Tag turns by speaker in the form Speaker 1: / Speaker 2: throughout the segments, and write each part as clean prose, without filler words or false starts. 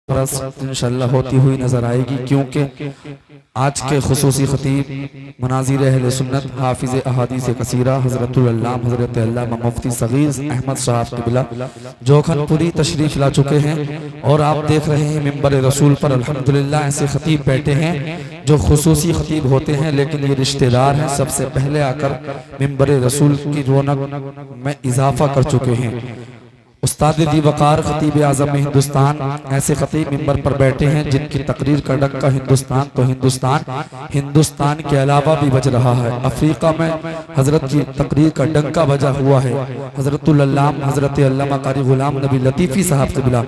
Speaker 1: इंशाअल्लाह होती हुई नजर आएगी, क्योंकि आज के खुसूसी खतीब मनाजिर अहले सुन्नत हाफिज अहादीस कसीरा हज़रतुल अल्लाम हज़रत अल्लामा मुफ्ती सगीर अहमद साहब क़िबला जोखनपुरी तशरीफ ला चुके हैं। और आप देख रहे हैं मिंबर रसूल पर अल्हम्दुलिल्लाह ऐसे खतीब बैठे हैं जो खुसूसी खतीब होते हैं, लेकिन ये रिश्तेदार हैं। सबसे पहले आकर मिंबर रसूल की रौनक में इजाफा कर चुके हैं। उस्ताद दी वकार खतीब आज़म हिंदुस्तान ऐसे खतीब मिंबर पर बैठे हैं जिनकी तकरीर का डंका हिंदुस्तान तो हिंदुस्तान के अलावा भी बज रहा है। अफ्रीका में हजरत की तकरीर का डंका बजा हुआ है। हजरतुल अल्लाम हजरत अल्लामा कारी गुलाम नबी लतीफ़ी साहब क़िबला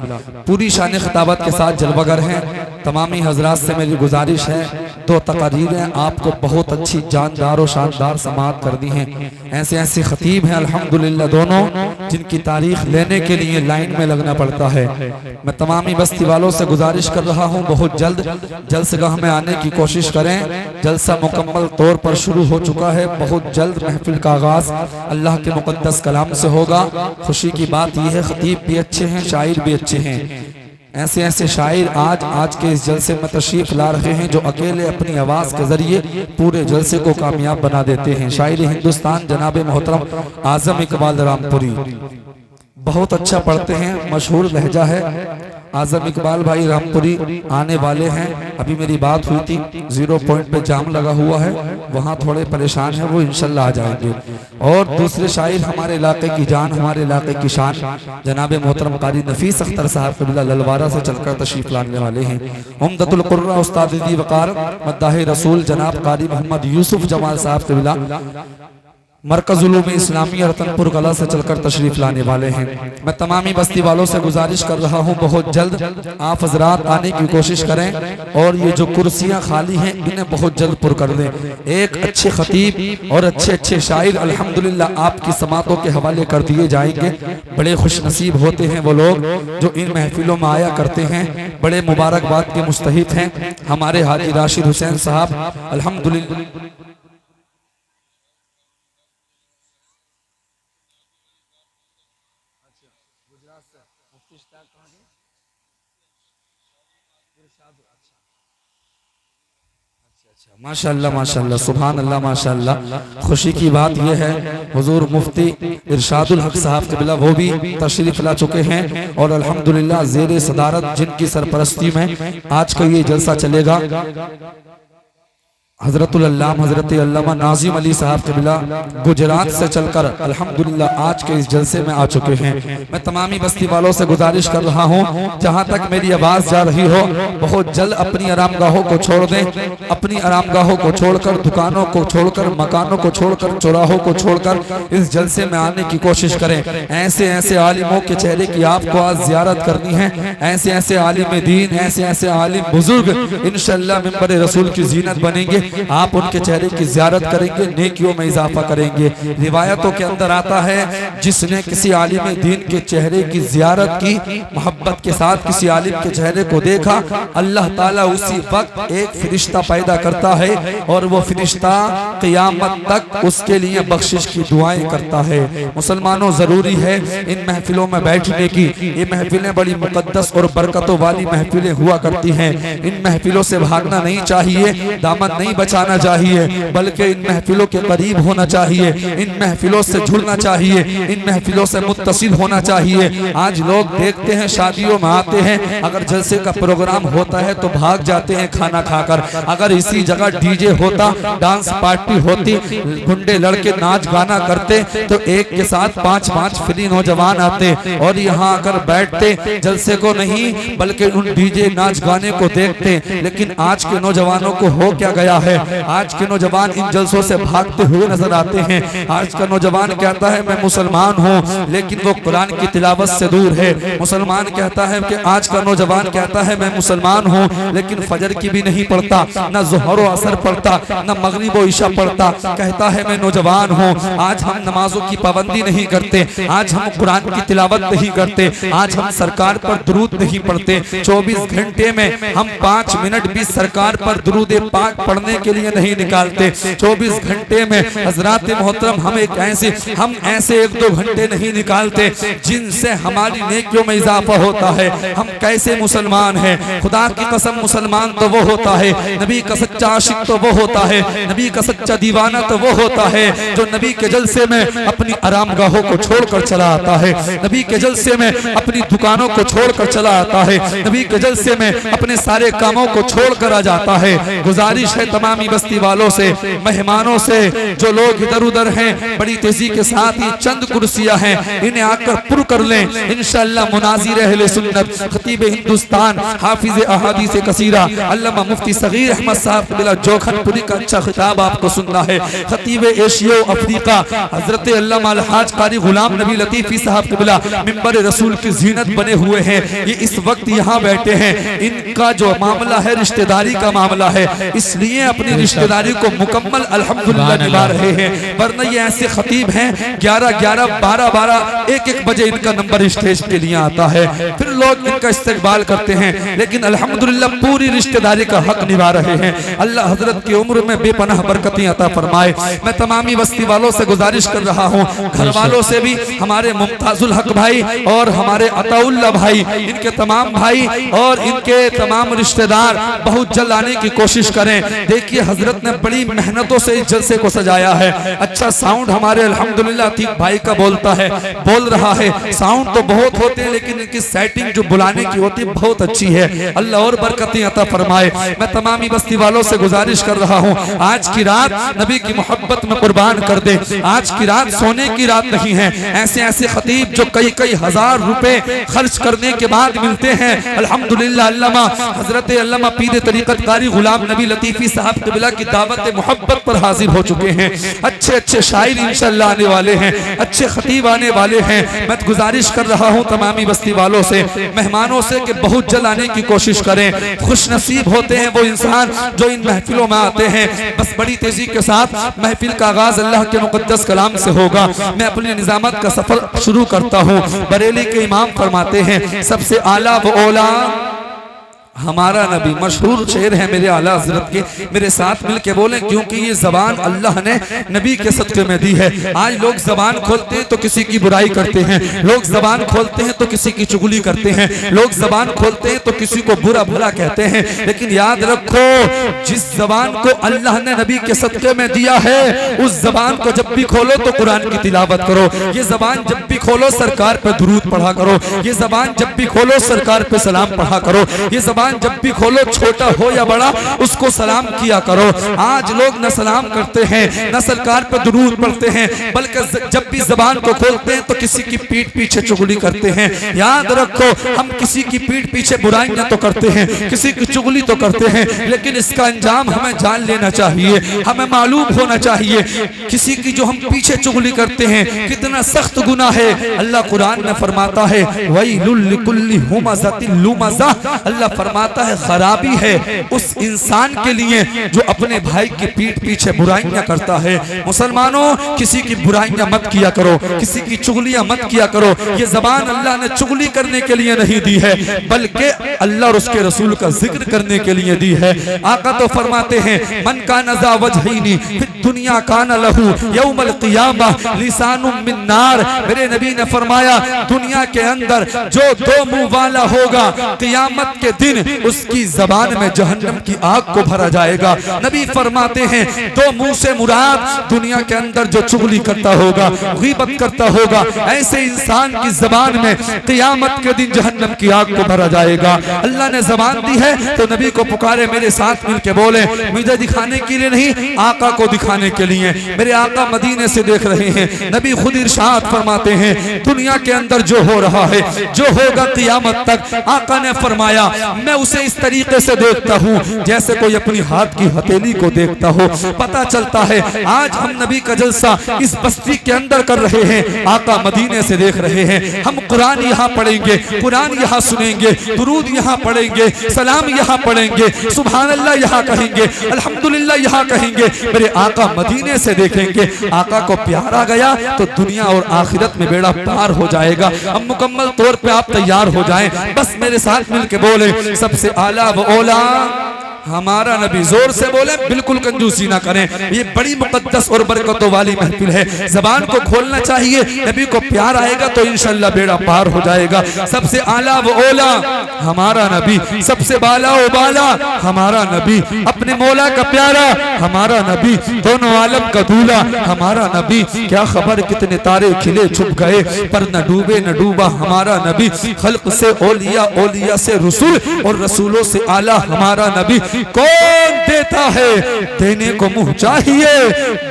Speaker 1: पूरी शान खिताबत के साथ जलवागर हैं। तमामी हजरात से मेरी गुजारिश है, दो तकरीरें आपको बहुत अच्छी जानदार और शानदार समाअत कर दी हैं। ऐसे ऐसे खतीब हैं अल्हम्दुलिल्लाह दोनों, जिनकी तारीख लेने के लिए लाइन में लगना पड़ता है। मैं तमामी बस्ती वालों से गुजारिश कर रहा हूं, बहुत जल्द जलसगाह में आने की कोशिश करें। जलसा मुकम्मल तौर पर शुरू हो चुका है। बहुत जल्द महफिल का आगाज अल्लाह के मुकद्दस कलाम से होगा। खुशी की बात यह है, खतीब भी अच्छे हैं, शायर भी अच्छे हैं। ऐसे ऐसे शायर आज के इस जलसे में तशरीफ ला रहे हैं जो अकेले अपनी आवाज के जरिए पूरे जलसे को कामयाब बना देते हैं। शायर हिंदुस्तान जनाब मोहतरम आजम इकबाल रामपुरी बहुत अच्छा पढ़ते हैं, मशहूर लहजा है। आजम इकबाल भाई रामपुरी आने वाले हैं। अभी मेरी बात हुई थी, 0 पॉइंट पे जाम लगा हुआ है, वहाँ थोड़े परेशान है, वो इंशाल्लाह आ जाएंगे। और दूसरे शायर हमारे इलाके की जान, हमारे इलाके की शान जनाब मोहतरम कारी नफीस अख्तर साहब क़िबला ललवारा से चलकर तशरीफ लाने वाले हैं। उम्दतुल कुर्रा उस्ताद दी वकार मद्दाह रसूल जनाब कारी मोहम्मद यूसुफ जमाल साहब क़िबला मरकज़ुल उलूम इस्लामी रतनपुर कला से चलकर तशरीफ लाने वाले हैं। मैं तमामी बस्ती वालों से गुजारिश कर रहा हूं, बहुत जल्द आप हजरात आने की कोशिश करें और ये जो कुर्सियां खाली हैं इन्हें बहुत जल्द पुर कर दें। एक अच्छे खतीब और अच्छे अच्छे शायर अल्हम्दुलिल्लाह आपकी समातों के हवाले कर दिए जाएंगे। बड़े खुश नसीब होते हैं वो लोग जो इन महफिलों में आया करते हैं, बड़े मुबारकबाद के मुस्तहिक हैं। हमारे हाजी राशिद हुसैन साहब अल्हम्दुलिल्लाह माशाअल्लाह माशाअल्लाह सुभान अल्लाह माशाअल्लाह। खुशी की बात यह है, हुजूर मुफ्ती इरशादुल हक साहब क़िबला वो भी तशरीफ ला चुके हैं और अल्हम्दुलिल्लाह ज़ेरे सदारत जिनकी सरपरस्ती में आज का ये जलसा चलेगा हजरतुल अल्लाम हजरत अल्लामा नाजिम अली साहब क़िबला गुजरात से चलकर अल्हम्दुलिल्लाह आज के इस जलसे में आ चुके हैं। मैं तमामी बस्ती वालों से गुजारिश कर रहा हूं, जहां तक मेरी आवाज जा रही हो बहुत जल्द अपनी आरामगाहों को छोड़ दें। अपनी आरामगाहों को छोड़कर, दुकानों को छोड़कर, मकानों को छोड़कर, चौराहों को छोड़कर इस जलसे में आने की कोशिश करें। ऐसे ऐसे आलिमों के चेहरे की आपको आज जियारत करनी है। ऐसे ऐसे आलिम दीन, ऐसे ऐसे आलिम बुजुर्ग इंशाअल्लाह मिंबर रसूल की जीनत बनेंगे। आप उनके चेहरे की ज़ियारत करेंगे, नेकियों में इजाफा करेंगे। रिवायतों के अंदर आता है, जिसने किसी आलिम दीन के चेहरे की ज़ियारत की, मोहब्बत के साथ किसी आलिम के चेहरे को देखा, अल्लाह ताला उसी वक्त एक फरिश्ता पैदा करता है और वो फरिश्ता क़यामत तक उसके लिए बख्शिश की दुआएं करता है। मुसलमानों, जरूरी है इन महफिलों में बैठने की। ये महफिलें बड़ी मुकद्दस और बरकतों वाली महफिलें हुआ करती हैं। इन महफिलों से भागना नहीं चाहिए, दामन नहीं बचाना चाहिए, बल्कि इन महफिलों के करीब होना चाहिए, इन महफिलों से जुड़ना चाहिए, इन महफिलों से मुत्तसिल होना चाहिए। आज लोग देखते हैं शादियों में आते हैं, अगर जलसे का प्रोग्राम होता है तो भाग जाते हैं खाना खाकर। अगर इसी जगह डीजे होता, डांस पार्टी होती, गुंडे लड़के नाच गाना करते तो एक के साथ 5-5 फ्री नौजवान आते और यहाँ आकर बैठते, जलसे को नहीं बल्कि उन डीजे नाच गाने को देखते। लेकिन आज के नौजवानों को हो क्या गया है, आज के नौजवान इन जलसों से भागते हुए नजर आते हैं। आज का नौजवान कहता है मैं मुसलमान हूँ, लेकिन वो कुरान की तिलावत से दूर है। मुसलमान कहता है कि आज का नौजवान कहता है मैं मुसलमान हूँ, लेकिन फजर की भी नहीं पढ़ता, न ज़ोहर व असर पढ़ता, न मगरिब व इशा पढ़ता। कहता है मैं नौजवान हूँ। आज हम नमाजों की पाबंदी नहीं करते, आज हम कुरान की तिलावत नहीं करते, आज हम सरकार पर दुरूद नहीं पढ़ते। 24 घंटे में हम 5 मिनट भी सरकार पर दुरूद पाक पढ़ने के लिए नहीं निकालते। 24 घंटे में हजरात मोहतरम हम ऐसे 1-2 घंटे नहीं निकालते जिनसे हमारी नेकियों में इजाफा होता है। हम कैसे मुसलमान हैं? खुदा की कसम, मुसलमान तो वो होता है, नबी का सच्चा आशिक तो वो होता है, नबी का सच्चा दीवाना तो वो होता है जो नबी के जलसे में अपनी आरामगाहों को छोड़कर चला आता है, नबी के जलसे में अपनी दुकानों को छोड़कर चला आता है, नबी के जलसे में अपने सारे कामों को छोड़कर आ जाता है। गुजारिश है तमामी बस्ती वालों से, मेहमानों से, जो लोग इधर उधर हैं, बड़ी तेजी के साथ ही चंद कुर्सियां हैं, इन्हें आकर पुर कर लें। इंशाअल्लाह मुनाजिर अहले सुन्नत, खतीब हिंदुस्तान, हाफिज अहादीस कसीरा अल्लामा मुफ्ती सगीर अहमद साहब क़िबला जोखनपुरी का अच्छा खिताब आपको सुनना है। खतीब एशिया अफ्रीका हजरत अल्लामा अलहाज कारी गुलाम नबी लतीफ़ी साहब क़िबला मिंबर रसूल की जीनत बने हुए हैं। ये इस वक्त यहाँ बैठे हैं। इनका जो मामला है रिश्तेदारी का मामला है, इसलिए अपनी रिश्तेदारी को मुकम्मल अल्हम्दुलिल्लाह निभा रहे हैं। वरना ये ऐसे खतीब हैं 11-11, 12-12, 1-1 बजे इनका नंबर स्टेज के लिए आता है, फिर लोग इनका इस्तकबाल करते हैं, लेकिन अल्हम्दुलिल्लाह पूरी रिश्तेदारी का हक निभा रहे हैं। अल्लाह हजरत की उम्र में बेपनाह बरकतें अता फरमाए। मैं तमामी बस्ती वालों से गुजारिश कर रहा हूँ, घर वालों से भी, हमारे मुमताजुल हक भाई और हमारे अताउल्लाह भाई, इनके तमाम भाई और इनके तमाम रिश्तेदार बहुत जल्द आने की कोशिश करें। देखिए हजरत ने बड़ी मेहनतों से इस जलसे को सजाया है। अच्छा साउंड हमारे अल्हम्दुलिल्लाह अतीक भाई का बोल रहा है। साउंड तो बहुत होते हैं, लेकिन इनकी सेटिंग जो बुलाने की होती है बहुत अच्छी है। अल्लाह और बरकतें अता फरमाए। मैं तमामी बस्ती वालों से गुजारिश कर रहा हूँ, आज की रात नबी की मोहब्बत में कुर्बान कर दे। आज की रात सोने की रात नहीं है। ऐसे ऐसे खतीब जो कई हजार रुपए खर्च करने के बाद मिलते हैं, अल्हम्दुलिल्लाह अल्लामा हजरत अल्लामा पीर तरीकत कारी गुलाम नबी लतीफ़ी साहब क़िबला की दावत मोहब्बत पर हाजिर हो चुके हैं। अच्छे शायर इंशाअल्लाह आने वाले हैं, अच्छे खतीब आने वाले हैं। मैं गुजारिश कर रहा हूँ तमामी बस्ती वालों से, मेहमानों से कि बहुत जल्द आने की कोशिश करें। खुश नसीब होते हैं वो इंसान जो इन महफिलों में आते हैं। बस बड़ी तेजी के साथ महफिल का आगाज अल्लाह के मुकद्दस कलाम से होगा। मैं अपनी निजामत का सफर शुरू करता हूँ। बरेली के इमाम फरमाते हैं, सबसे आला व औला हमारा नबी। मशहूर शेर है मेरे आला हजरत के, मेरे साथ मिलके बोले, क्योंकि ये जबान अल्लाह ने नबी के सदक़े में दी है। आज लोग जबान खोलते हैं तो किसी की बुराई करते हैं, लोग जबान खोलते हैं तो किसी की चुगली करते हैं, लोग जबान खोलते हैं तो किसी को बुरा भला कहते हैं। लेकिन याद रखो, जिस जबान को अल्लाह ने नबी के सदक़े में दिया है, उस जबान को जब भी खोलो तो कुरान की तिलावत करो। ये जबान जब भी खोलो सरकार पे दुरूद पढ़ा करो। ये जबान जब भी खोलो सरकार पे सलाम पढ़ा करो। ये जबान जब भी खोलो, छोटा हो या बड़ा, उसको सलाम किया करो। आज लोग न सलाम करते हैं, न सरकार पर दुरूद पढ़ते हैं, बल्कि जब भी जबान को खोलते हैं तो किसी की पीठ पीछे चुगली करते हैं। याद रखो, हम किसी की पीठ पीछे बुराइयां तो करते हैं, किसी की चुगली तो करते हैं, लेकिन इसका अंजाम हमें जान लेना चाहिए, हमें मालूम होना चाहिए। किसी की जो हम पीछे चुगली करते हैं कितना सख्त गुनाह है। अल्लाह कुरान में फरमाता है, वैलुल लिकुल्लि हुमज़तिन लुमज़ा। अल्लाह फरमाता है, खराबी है उस इंसान के लिए जो अपने भाई की पीठ पीछे बुराइयां करता है। मुसलमानों, किसी की बुराइयां मत किया करो, किसी की चुगलियां मत किया करो। ये जबान अल्लाह ने चुगली करने के लिए नहीं दी है, बल्कि अल्लाह और उसके रसूल का जिक्र करने के लिए दी है। आका तो फरमाते हैं, मन कान ज़ा वजहैनी फिद दुनिया कान लहू यौमल क़ियामह लिसानुम मिन नार। मेरे नबी ने फरमाया, दुनिया के अंदर जो दो मुंह वाला होगा, क़ियामत के दिन उसकी जबान में जहन्नम की आग को भरा जाएगा। नबी फरमाते हैं, दो मुंह से मुराद दुनिया के अंदर जो चुगली करता होगा, गीबत करता होगा, ऐसे इंसान की जबान में क़ियामत के दिन जहन्नम की आग को भरा जाएगा। अल्लाह ने जबान दी है तो नबी को पुकारे, मेरे साथ मिलके बोले, मुझे दिखाने के लिए नहीं, आका को दिखाने के लिए। मेरे आका मदीने से देख रहे हैं। नबी खुद इरशाद फरमाते हैं, दुनिया के अंदर जो हो रहा है, जो होगा क़ियामत तक, आका ने फरमाया, मैं उसे इस तरीके से देखता हूँ जैसे कोई अपनी हाथ की हथेली को देखता हो। पता चलता है आज हम नबी का जलसा इस बस्ती के अंदर कर रहे हैं, आका मदीने से देख रहे हैं। हम कुरान यहाँ पढ़ेंगे, कुरान यहाँ सुनेंगे, दुरूद यहाँ पढ़ेंगे, सलाम यहाँ पढ़ेंगे, सुभान अल्लाह यहाँ कहेंगे, अल्हम्दुलिल्लाह यहाँ कहेंगे। मेरे आका मदीने से देखेंगे। आका को प्यार आ गया तो दुनिया और आखिरत में बेड़ा पार हो जाएगा। अब मुकम्मल तौर पे आप तैयार हो जाएं। बस मेरे साथ मिलके बोले, सबसे आला व औला हमारा नबी। जोर से बोले, बिल्कुल कंजूसी ना करें। ये बड़ी मुकद्दस और बरकतों वाली महफिल है, जबान को खोलना चाहिए। नबी को प्यार आएगा तो इंशाअल्लाह बेड़ा पार हो जाएगा। सबसे आला व ओला हमारा नबी, सबसे बाला व बाला हमारा नबी, अपने मौला का प्यारा हमारा नबी, दोनों आलम का दूल्हा हमारा नबी। क्या खबर कितने तारे खिले छुप गए, पर न डूबे न डूबा हमारा नबी। खल्क से ओलिया, ओलिया से रसूल, और रसूलों से आला हमारा नबी। कौन देता है, देने को मुंह चाहिए,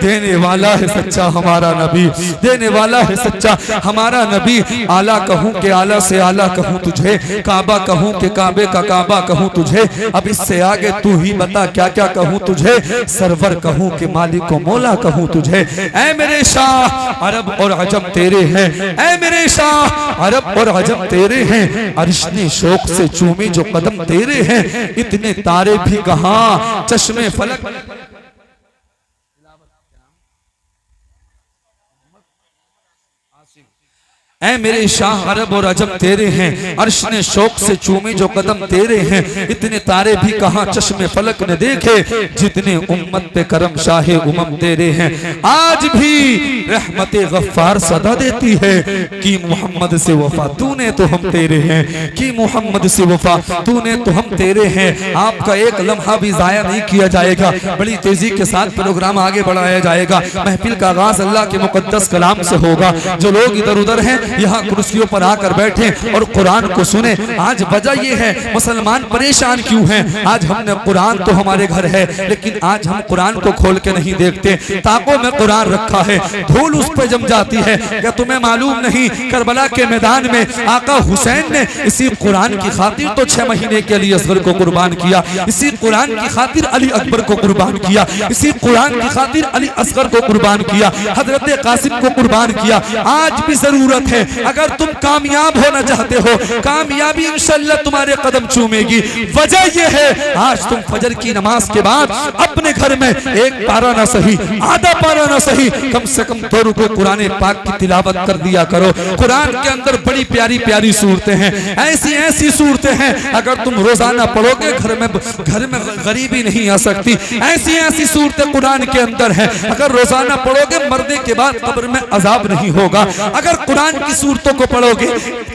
Speaker 1: देने वाला है सच्चा हमारा नबी, देने वाला है सच्चा हमारा नबी। आला कहूं के आला से आला कहूं तुझे, काबा कहूं के काबे का काबा कहूं तुझे। अब इससे आगे तू ही बता क्या क्या कहूं तुझे। सरवर कहूं के मालिक को मौला कहूं तुझे। ऐ मेरे शाह अरब और अजम तेरे हैं, ऐ मेरे शाह अरब और अजम तेरे हैं। अर्श ने शौक से चूमे जो कदम तेरे हैं, इतने तारे भी कहां चश्मे फलक। ऐ मेरे शाह अरब और अजम तेरे हैं, अर्श ने शौक से चूमे जो कदम तेरे हैं। इतने तारे भी कहां चश्मे फलक ने देखे, जितने उम्मत पे करम शाहे उमम तेरे हैं। आज भी रहमते गफ्फार सदा देती है कि मोहम्मद से वफा तूने तो हम तेरे हैं, कि मोहम्मद से वफा तूने तो हम तेरे हैं। आपका एक लम्हा भी जाया नहीं किया जाएगा, बड़ी तेजी के साथ प्रोग्राम आगे बढ़ाया जाएगा। महफिल का आगाज अल्लाह के मुकद्दस कलाम से होगा। जो लोग इधर उधर हैं यहाँ कुर्सियों पर आकर बैठे और कुरान को सुने। आज वजह यह है मुसलमान परेशान क्यों हैं। आज हमने कुरान तो हमारे घर है, लेकिन आज हम कुरान को खोल के नहीं देखते। ताकों में कुरान रखा है, धूल उस पर जम जाती है। क्या तुम्हें मालूम नहीं, करबला के मैदान में आका हुसैन ने इसी कुरान की खातिर तो 6 महीने के लिए असगर को कुर्बान किया, इसी कुरान की खातिर अली अकबर को कुर्बान किया, इसी कुरान की खातिर अली असगर को कुर्बान किया, हजरत कासिम को कुर्बान किया। आज भी जरूरत है, अगर तुम कामयाब होना चाहते हो, कामयाबी इंशाअल्लाह तुम्हारे कदम चूमेगी। वजह यह है, आज तुम फजर की नमाज के बाद अपने घर में एक पारा ना सही, आधा पारा ना सही, कम से कम 2 रुपए कुरान पाक की तिलावत कर दिया करो। कुरान के अंदर बड़ी प्यारी प्यारी सूरतें हैं, ऐसी ऐसी सूरतें हैं, अगर तुम रोजाना पढ़ोगे घर में गरीबी नहीं आ सकती। ऐसी ऐसी सूरतें कुरान के अंदर है, अगर रोजाना पढ़ोगे मरने के बाद कब्र में अजाब नहीं होगा। अगर कुरान की सूरतों को पढ़ोगे,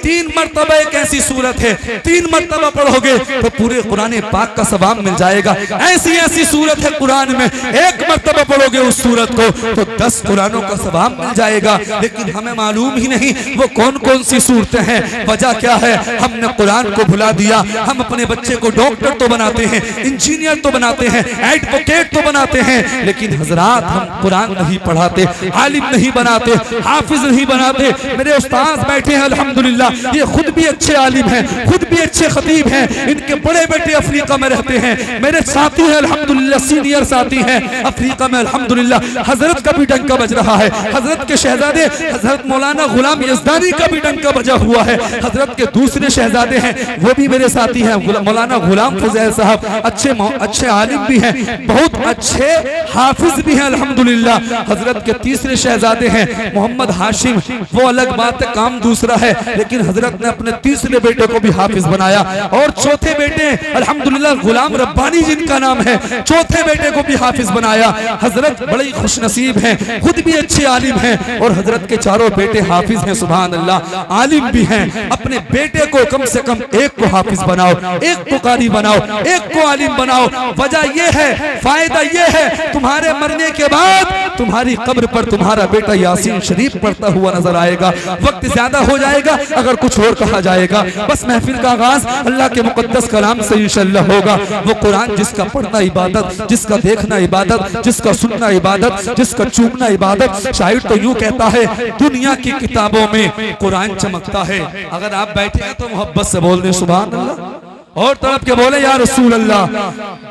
Speaker 1: 3 मरतबा एक ऐसी सूरत है, 3 मरतबा पढ़ोगे तो पूरे कुरान पाक का सवाब मिल जाएगा। ऐसी ऐसी सूरत है कुरान में, 1 मरतबा पढ़ोगे उस सूरत को तो 10 कुरानों का सवाब मिल जाएगा। लेकिन हमें मालूम ही नहीं वो कौन कौन सी सूरतें हैं। वजह क्या है, हमने कुरान को भुला दिया। हम अपने बच्चे को डॉक्टर तो बनाते हैं, इंजीनियर तो बनाते हैं, एडवोकेट तो बनाते हैं, लेकिन हजरात हम कुरान नहीं पढ़ाते, आलिम नहीं बनाते, हाफिज नहीं बनाते। मेरे उस्ताद बैठे हैं अल्हम्दुलिल्लाह, ये खुद भी अच्छे आलिम हैं, खुद भी अच्छे खतीब हैं, इनके बड़े बेटे अफ्रीका में रहते हैं। मेरे साथी हैं अल्हम्दुलिल्लाह, सीनियर साथी हैं अफ्रीका में अल्हम्दुलिल्लाह। हजरत का भी डंका बज रहा है, हजरत के शहजादे हजरत मौलाना गुलाम यज़दानी का भी डंका बजा हुआ है। हजरत के दूसरे शहजादे हैं वो भी मेरे साथी हैं, मौलाना गुलाम फजैल साहब, अच्छे आलिम भी हैं, बहुत अच्छे हाफिज भी हैं अल्हम्दुलिल्लाह। हजरत के तीसरे शहजादे हैं मोहम्मद हाशिम, वो अलग बात है, काम दूसरा है, लेकिन हजरत ने अपने तीसरे बेटे को भी हाफिज बनाया। और चौथे बेटे अल्हम्दुलिल्लाह गुलाम रब्बानी जिनका नाम है, चौथे बेटे को भी हाफिज बनाया। हजरत बड़े खुश नसीब हैं, खुद भी अच्छे आलिम हैं और हजरत के चारों बेटे हाफिज हैं। सुभान अल्लाह, आलिम भी हैं। अपने बेटे को कम से कम एक को हाफिज बनाओ, एक को कारी बनाओ, एक को आलिम बनाओ। वजह यह है, फायदा यह है, तुम्हारे मरने के बाद तुम्हारी कब्र पर तुम्हारा बेटा यासीन शरीफ पढ़ता हुआ नजर आएगा। वक्त ज्यादा हो जाएगा अगर कुछ और कहा जाएगा। बस महफिल का आगाज अल्लाह के मुकद्दस कलाम से इंशाअल्लाह होगा। वो कुरान जिसका पढ़ना इबादत, जिसका देखना इबादत, जिसका सुनना इबादत, जिसका चूमना इबादत। शायर तो यूं कहता है, दुनिया की किताबों में कुरान चमकता है। अगर आप बैठे हैं तो मोहब्बत से बोल दें सुभान अल्लाह, और तड़प के बोले या रसूल अल्लाह।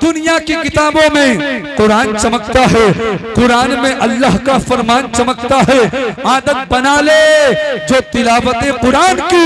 Speaker 1: दुनिया की किताबों में कुरान चमकता है, कुरान में अल्लाह का फरमान चमकता है। आदत बना ले जो तिलावत कुरान की,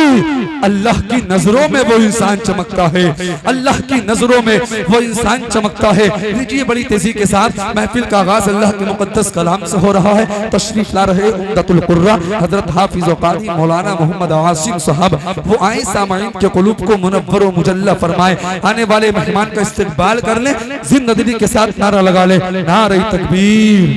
Speaker 1: अल्लाह की नजरों में वो इंसान चमकता है, अल्लाह की नजरों में वो इंसान चमकता है। लीजिए बड़ी तेजी के साथ महफिल का आगाज अल्लाह के मुकद्दस कलाम से हो रहा है। तशरीफ ला रहे उम्दतुल कुर्रा हजरत हाफिज व क़ादी मौलाना मोहम्मद आसिम साहब, वो आए सामाईन के कुलूब को मुनव्वर व मुजल्ला फरमाए। आने वाले मेहमान का इस्तकबाल कर ले, जिंदगी के साथ नारा लगा ले, नारे तकबीर,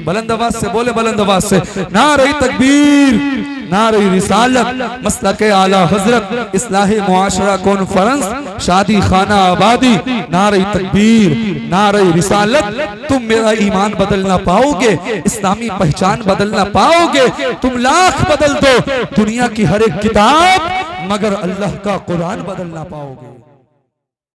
Speaker 1: बुलंद आवाज से बोले, बुलंद आवाज से नारे तकबीर, नारे रिसालत, मसलके आला हजरत, इस्लाही मुआशरा कॉन्फ्रेंस, शादी खाना आबादी, नारे तकबीर, नारे रिसालत। तुम मेरा ईमान बदल ना पाओगे, इस्लामी पहचान बदल ना पाओगे, तुम लाख बदल दो दुनिया की हर एक किताब, मगर अल्लाह का कुरान बदल ना पाओगे।